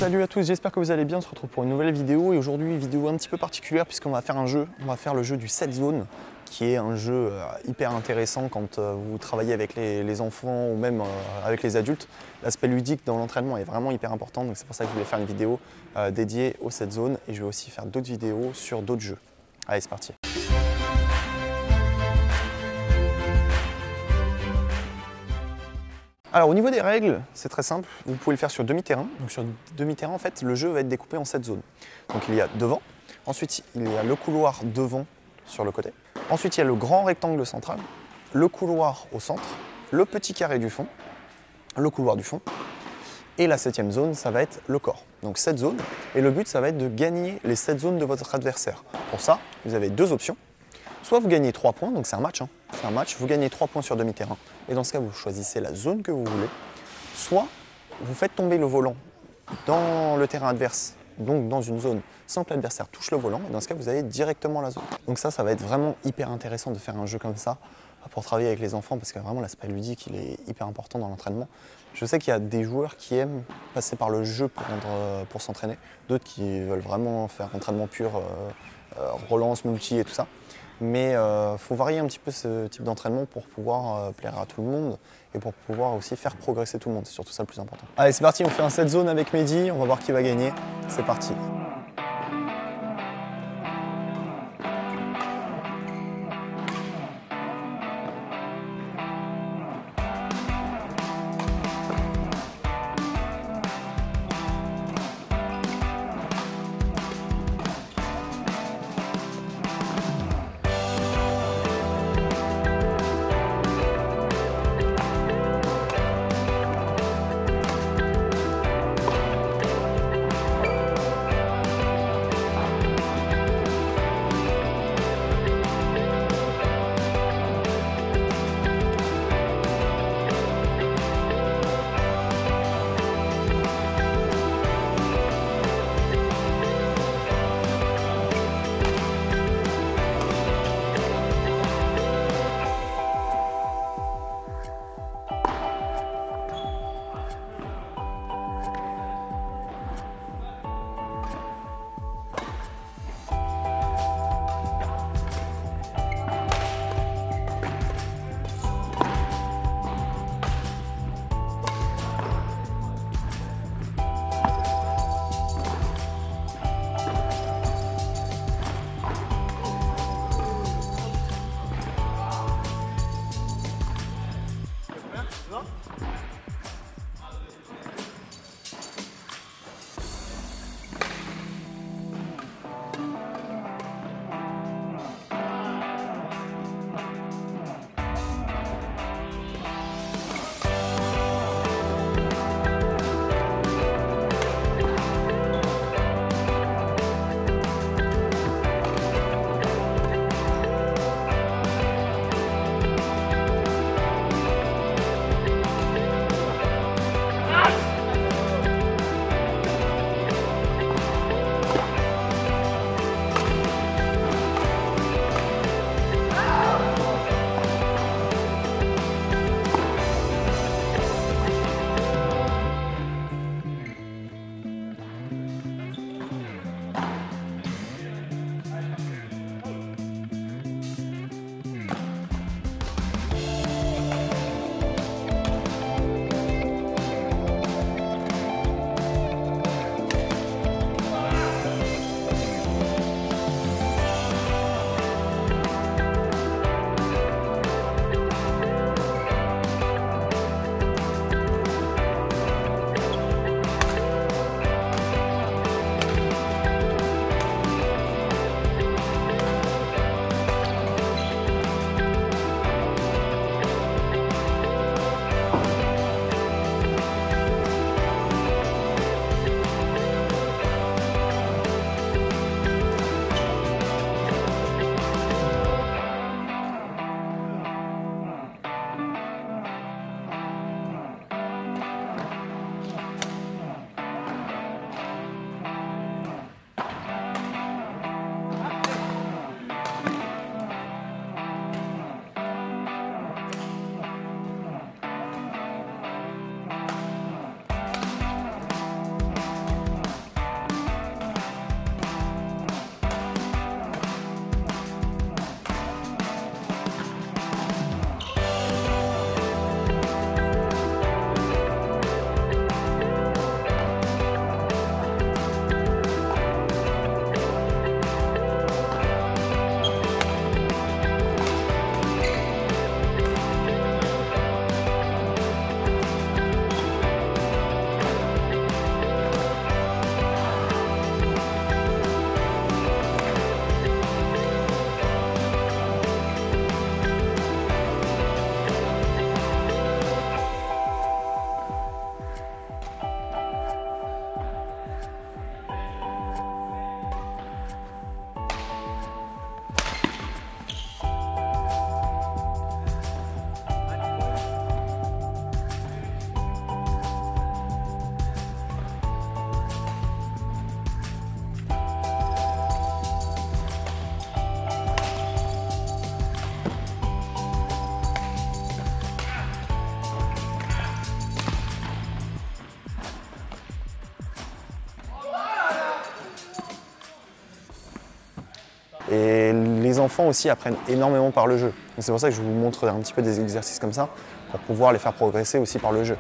Salut à tous, j'espère que vous allez bien. On se retrouve pour une nouvelle vidéo et aujourd'hui vidéo un petit peu particulière puisqu'on va faire un jeu. On va faire le jeu du set zone qui est un jeu hyper intéressant quand vous travaillez avec les enfants ou même avec les adultes. L'aspect ludique dans l'entraînement est vraiment hyper important, donc c'est pour ça que je voulais faire une vidéo dédiée au set zone et je vais aussi faire d'autres vidéos sur d'autres jeux. Allez, c'est parti. Alors au niveau des règles, c'est très simple, vous pouvez le faire sur demi-terrain. Donc sur demi-terrain, en fait, le jeu va être découpé en 7 zones. Donc il y a devant, ensuite il y a le couloir devant sur le côté. Ensuite il y a le grand rectangle central, le couloir au centre, le petit carré du fond, le couloir du fond. Et la 7e zone, ça va être le corps. Donc 7 zones, et le but ça va être de gagner les 7 zones de votre adversaire. Pour ça, vous avez deux options. Soit vous gagnez 3 points, donc c'est un match, c'est un match, vous gagnez 3 points sur demi-terrain. Et dans ce cas, vous choisissez la zone que vous voulez. Soit vous faites tomber le volant dans le terrain adverse, donc dans une zone sans que l'adversaire touche le volant. Et dans ce cas, vous avez directement la zone. Donc ça va être vraiment hyper intéressant de faire un jeu comme ça pour travailler avec les enfants parce que vraiment l'aspect ludique, il est hyper important dans l'entraînement. Je sais qu'il y a des joueurs qui aiment passer par le jeu pour s'entraîner, d'autres qui veulent vraiment faire entraînement pur, relance, multi et tout ça. Mais il faut varier un petit peu ce type d'entraînement pour pouvoir plaire à tout le monde et pour pouvoir aussi faire progresser tout le monde. C'est surtout ça le plus important. Allez, c'est parti, on fait un set zone avec Mehdi. On va voir qui va gagner. C'est parti. Et les enfants aussi apprennent énormément par le jeu. C'est pour ça que je vous montre un petit peu des exercices comme ça, pour pouvoir les faire progresser aussi par le jeu.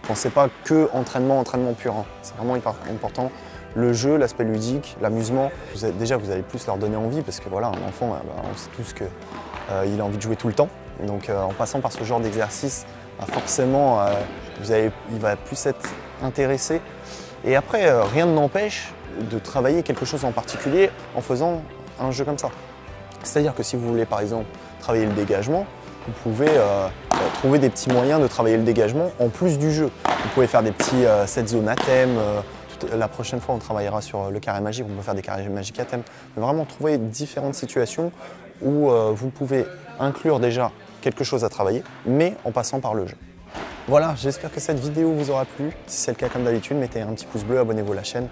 Pensez pas que entraînement pur, hein. C'est vraiment hyper important. Le jeu, l'aspect ludique, l'amusement, déjà vous allez plus leur donner envie parce que voilà, un enfant, on sait tous qu'il a envie de jouer tout le temps. Donc en passant par ce genre d'exercice, forcément il va plus être intéressé. Et après, rien ne n'empêche de travailler quelque chose en particulier en faisant un jeu comme ça. C'est-à-dire que si vous voulez par exemple travailler le dégagement, vous pouvez trouver des petits moyens de travailler le dégagement en plus du jeu. Vous pouvez faire des petits set zones à thème. La prochaine fois, on travaillera sur le carré magique, on peut faire des carrés magiques à thème. Mais vraiment trouver différentes situations où vous pouvez inclure déjà quelque chose à travailler, mais en passant par le jeu. Voilà, j'espère que cette vidéo vous aura plu. Si c'est le cas, comme d'habitude, mettez un petit pouce bleu, abonnez-vous à la chaîne.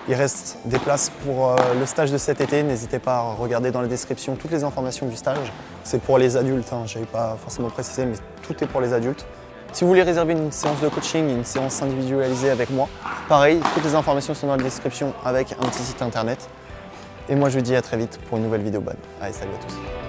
Il reste des places pour le stage de cet été. N'hésitez pas à regarder dans la description toutes les informations du stage. C'est pour les adultes, hein. Je n'avais pas forcément précisé, mais tout est pour les adultes. Si vous voulez réserver une séance de coaching, une séance individualisée avec moi, pareil, toutes les informations sont dans la description avec un petit site internet. Et moi, je vous dis à très vite pour une nouvelle vidéo bonne. Allez, salut à tous.